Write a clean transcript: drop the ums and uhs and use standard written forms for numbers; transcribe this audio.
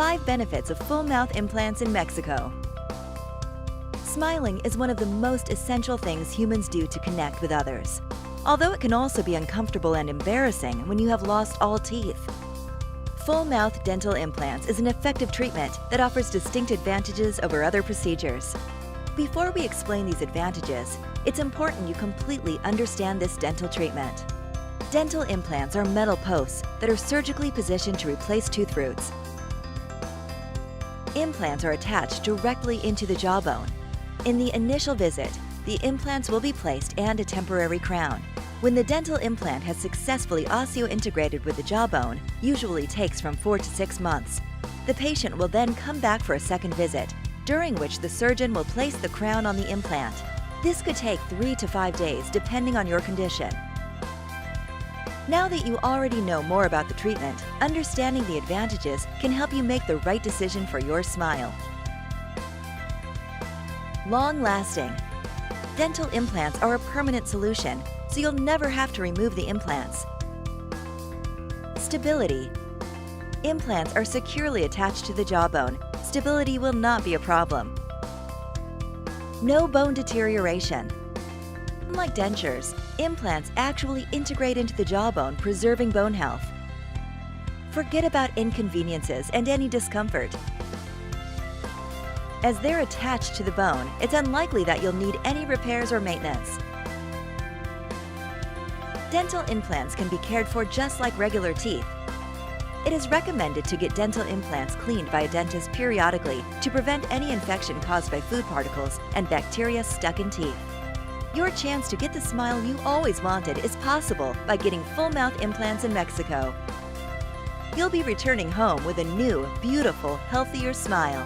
5 benefits of full mouth implants in Mexico. Smiling is one of the most essential things humans do to connect with others, although it can also be uncomfortable and embarrassing when you have lost all teeth. Full mouth dental implants is an effective treatment that offers distinct advantages over other procedures. Before we explain these advantages, it's important you completely understand this dental treatment. Dental implants are metal posts that are surgically positioned to replace tooth roots. Implants are attached directly into the jawbone. In the initial visit, the implants will be placed and a temporary crown. When the dental implant has successfully osseointegrated with the jawbone, usually takes from 4 to 6 months, the patient will then come back for a second visit, during which the surgeon will place the crown on the implant. This could take 3 to 5 days depending on your condition. Now that you already know more about the treatment, understanding the advantages can help you make the right decision for your smile. Long-lasting. Dental implants are a permanent solution, so you'll never have to remove the implants. Stability. Implants are securely attached to the jawbone. Stability will not be a problem. No bone deterioration. Unlike dentures, implants actually integrate into the jawbone, preserving bone health. Forget about inconveniences and any discomfort. As they're attached to the bone, it's unlikely that you'll need any repairs or maintenance. Dental implants can be cared for just like regular teeth. It is recommended to get dental implants cleaned by a dentist periodically to prevent any infection caused by food particles and bacteria stuck in teeth. Your chance to get the smile you always wanted is possible by getting full mouth implants in Mexico. You'll be returning home with a new, beautiful, healthier smile.